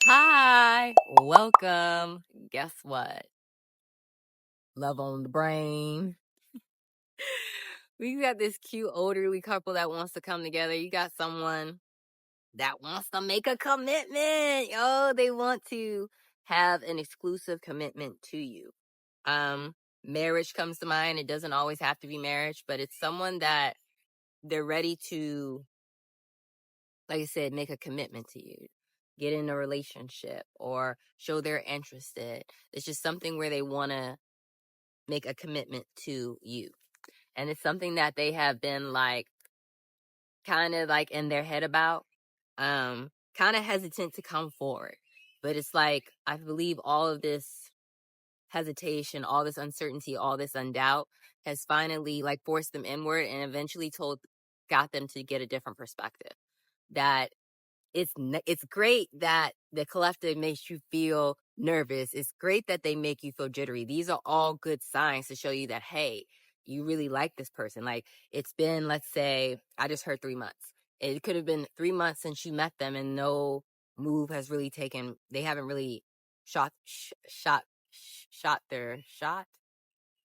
Hi, welcome. Guess what? Love on the brain. We got this cute elderly couple that wants to come together. You got someone that wants to make a commitment. Oh, they want to have an exclusive commitment to you. Um, Marriage comes to mind. It doesn't always have to be marriage, but it's someone that they're ready to, like I said, make a commitment to you, get in a relationship, or show they're interested. It's just something where they want to make a commitment to you. And it's something that they have been like, kind of like in their head about, kind of hesitant to come forward. But it's like, I believe all of this hesitation, all this uncertainty, all this undoubt has finally like forced them inward and eventually got them to get a different perspective. That it's great that the collective makes you feel nervous. It's great that they make you feel jittery. These are all good signs to show you that, hey, you really like this person. Like, it's been, let's say, I just heard 3 months. It could have been 3 months since you met them and no move has really taken, they haven't really shot their shot.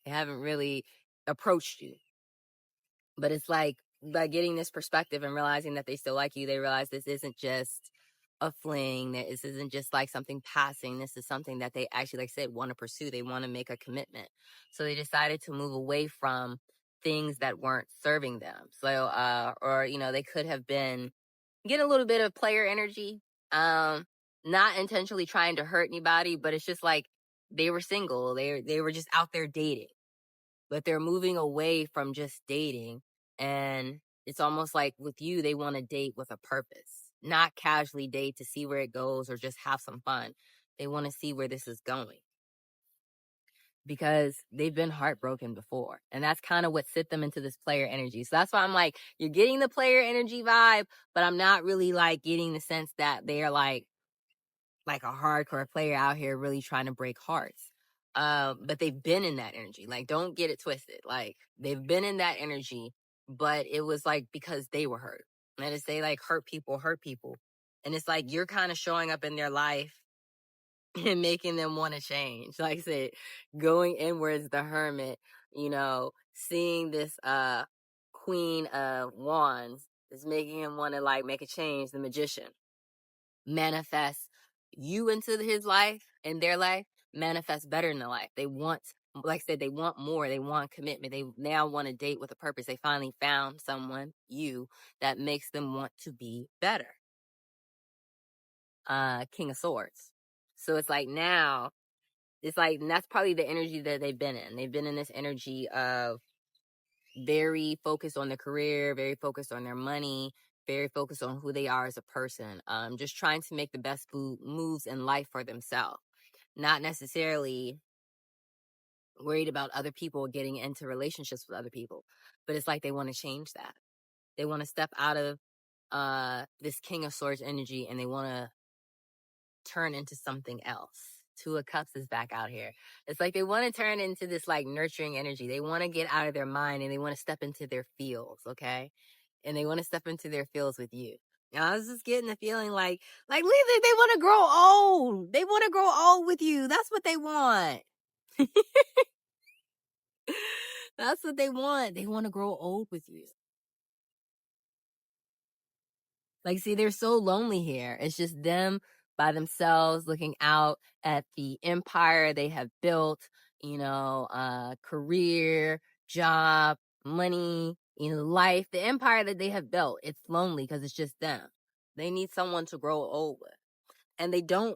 They haven't really approached you. But it's like, by getting this perspective and realizing that they still like you, they realize this isn't just a fling, that this isn't just like something passing. This is something that they actually, like I said, want to pursue. They want to make a commitment. So they decided to move away from things that weren't serving them. So, or, they could have been getting a little bit of player energy, not intentionally trying to hurt anybody, but it's just like they were single. They were just out there dating, but they're moving away from just dating. And it's almost like with you, they want to date with a purpose, not casually date to see where it goes or just have some fun. They want to see where this is going because they've been heartbroken before. And that's kind of what sent them into this player energy. So that's why I'm like, you're getting the player energy vibe, but I'm not really like getting the sense that they're like a hardcore player out here really trying to break hearts. But they've been in that energy. Like, don't get it twisted. Like, they've been in that energy, but it was like because they were hurt. And it's they like hurt people. And it's like you're kind of showing up in their life and making them want to change. Like I said, going inwards, the hermit, seeing this queen of wands is making him want to like make a change, the magician. Manifest you into his life and their life, manifest better in their life. They want, like I said, they want more. They want commitment. They now want to date with a purpose. They finally found someone, you, that makes them want to be better. King of Swords. So it's like now, it's like, and that's probably the energy that they've been in. They've been in this energy of very focused on their career, very focused on their money, very focused on who they are as a person. Just trying to make the best moves in life for themselves, not necessarily worried about other people getting into relationships with other people. But it's like they want to change that. They want to step out of this King of Swords energy and they want to turn into something else. Two of Cups is back out here. It's like they want to turn into this like nurturing energy. They want to get out of their mind and they want to step into their fields, okay? And they want to step into their fields with you. Now, I was just getting the feeling like they want to grow old. They want to grow old with you. That's what they want. That's what they want. They want to grow old with you. Like, see, they're so lonely here. It's just them by themselves looking out at the empire they have built, career, job, money, life, the empire that they have built. It's lonely because it's just them. They need someone to grow old with. And they're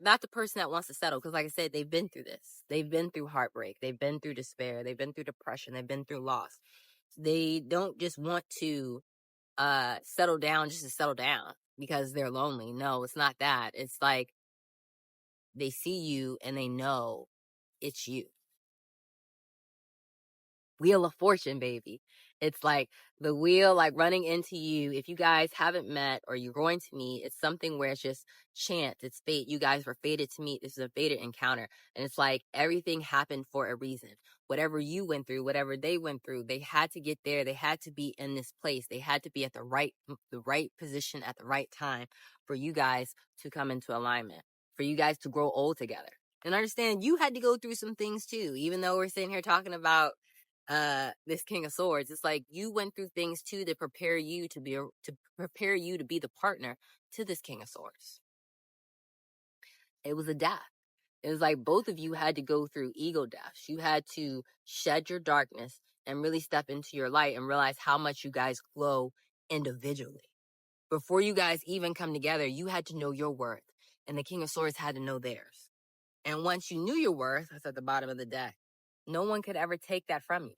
not the person that wants to settle. Because like I said, they've been through this. They've been through heartbreak. They've been through despair. They've been through depression. They've been through loss. They don't just want to settle down just to settle down because they're lonely. No, it's not that. It's like they see you and they know it's you. Wheel of Fortune, baby. It's like the wheel, like running into you. If you guys haven't met or you're going to meet, it's something where it's just chance. It's fate. You guys were fated to meet. This is a fated encounter. And it's like everything happened for a reason. Whatever you went through, whatever they went through, they had to get there. They had to be in this place. They had to be at the right position at the right time for you guys to come into alignment, for you guys to grow old together. And understand you had to go through some things too, even though we're sitting here talking about this King of Swords. It's like you went through things too to prepare you to be the partner to this King of Swords. It was a death. It was like both of you had to go through ego deaths. You had to shed your darkness and really step into your light and realize how much you guys glow individually. Before you guys even come together, you had to know your worth, and the King of Swords had to know theirs. And once you knew your worth, that's at the bottom of the deck, no one could ever take that from you.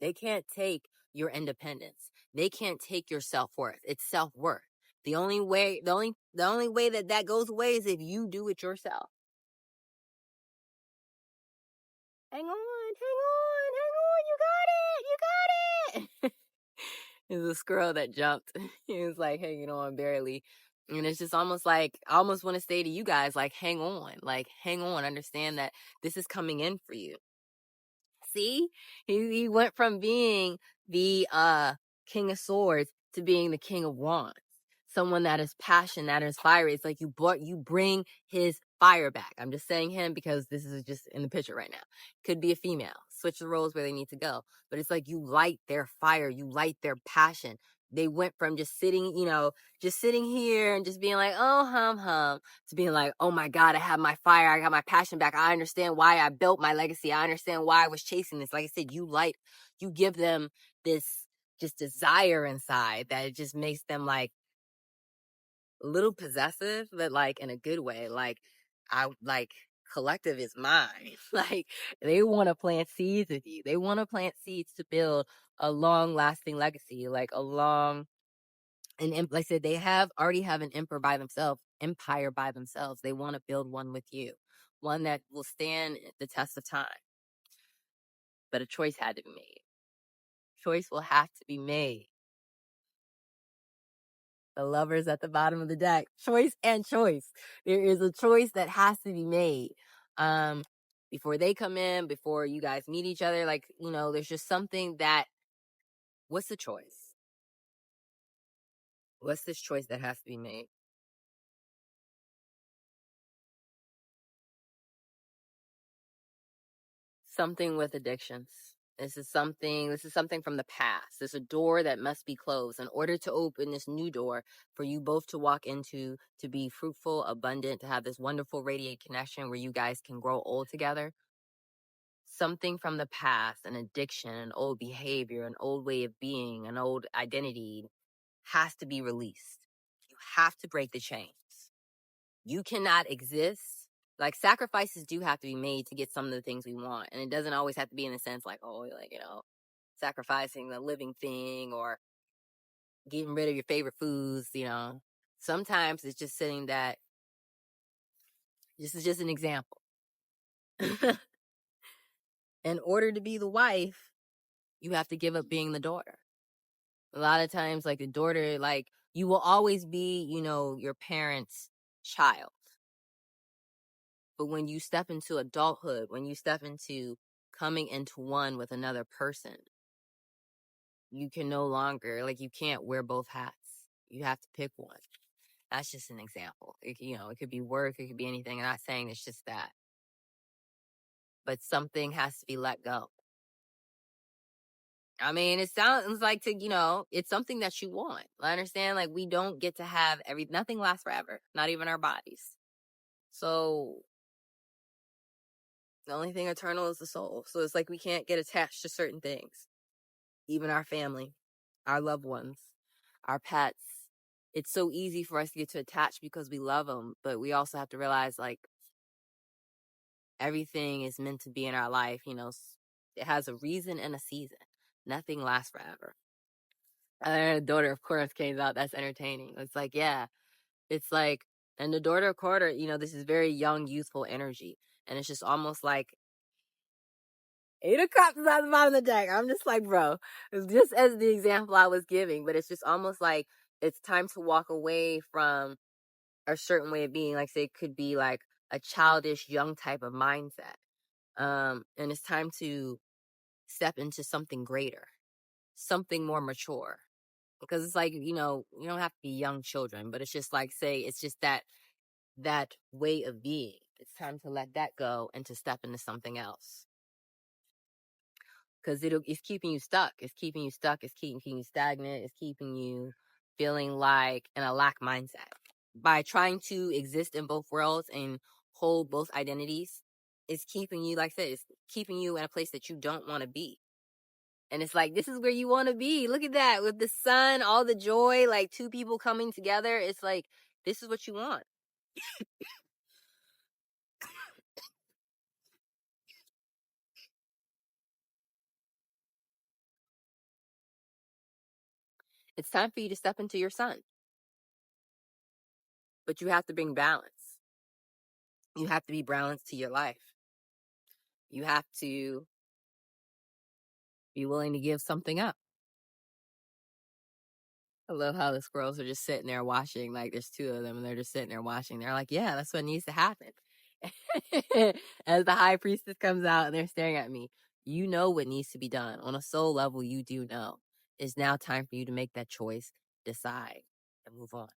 They can't take your independence. They can't take your self-worth. It's self-worth. The only way that goes away is if you do it yourself. Hang on, you got it. It was a squirrel that jumped. He was like hanging on barely. And it's just almost like, I almost want to say to you guys, like, hang on, understand that this is coming in for you. See, he went from being the King of Swords to being the King of Wands. Someone that is passion, that is fiery. It's like you bring his fire back. I'm just saying him because this is just in the picture right now. Could be a female. Switch the roles where they need to go. But it's like you light their fire, you light their passion. They went from just sitting here and just being like, oh, hum, to being like, oh my God, I have my fire. I got my passion back. I understand why I built my legacy. I understand why I was chasing this. Like I said, you give them this just desire inside that it just makes them like a little possessive, but like in a good way. Like, collective is mine. Like, they want to plant seeds with you. They want to plant seeds to build a long lasting legacy, like like I said, they already have an empire by themselves. They want to build one with you, one that will stand the test of time. But a choice had to be made. Choice will have to be made. The Lovers at the bottom of the deck. Choice and choice. There is a choice that has to be made. Before they come in, before you guys meet each other, like, there's just something that, what's the choice? What's this choice that has to be made? Something with addictions. This is something from the past. There's a door that must be closed in order to open this new door for you both to walk into, to be fruitful, abundant, to have this wonderful radiate connection where you guys can grow old together. Something from the past, an addiction, an old behavior, an old way of being, an old identity has to be released. You have to break the chains. You cannot exist. Like, sacrifices do have to be made to get some of the things we want. And it doesn't always have to be in the sense like, oh, like, sacrificing the living thing or getting rid of your favorite foods, Sometimes it's just saying that, this is just an example. In order to be the wife, you have to give up being the daughter. A lot of times, like, the daughter, like, you will always be, your parents' child. But when you step into adulthood, when you step into coming into one with another person, you can no longer, like, you can't wear both hats. You have to pick one. That's just an example. It could be work, it could be anything. I'm not saying it's just that. But something has to be let go. I mean, it sounds like it's something that you want. I understand, like, we don't get to have nothing lasts forever, not even our bodies. So the only thing eternal is the soul. So it's like we can't get attached to certain things. Even our family, our loved ones, our pets. It's so easy for us to get too attached because we love them. But we also have to realize, like, everything is meant to be in our life. It has a reason and a season. Nothing lasts forever. And the Daughter of Course came out. That's entertaining. It's like, yeah. It's like, and the Daughter of Quarter, this is very young, youthful energy. And it's just almost like 8 of Cups is at the bottom of the deck. I'm just like, bro, it's just as the example I was giving, but it's just almost like it's time to walk away from a certain way of being. Like, say, it could be like a childish, young type of mindset. And it's time to step into something greater, something more mature. Because it's like, you don't have to be young children, but it's just like, say, it's just that way of being. It's time to let that go and to step into something else. Because it's keeping you stuck. It's keeping you stuck. It's keeping you stagnant. It's keeping you feeling like in a lack mindset. By trying to exist in both worlds and hold both identities, it's keeping you, like I said, it's keeping you in a place that you don't want to be. And it's like, this is where you want to be. Look at that. With the sun, all the joy, like two people coming together. It's like, this is what you want. It's time for you to step into your sun. But you have to bring balance. You have to be balanced to your life. You have to be willing to give something up. I love how the squirrels are just sitting there watching. Like, there's two of them, and they're just sitting there watching. They're like, yeah, that's what needs to happen. As the high priestess comes out and they're staring at me, you know what needs to be done. On a soul level, you do know. It's now time for you to make that choice, decide, and move on.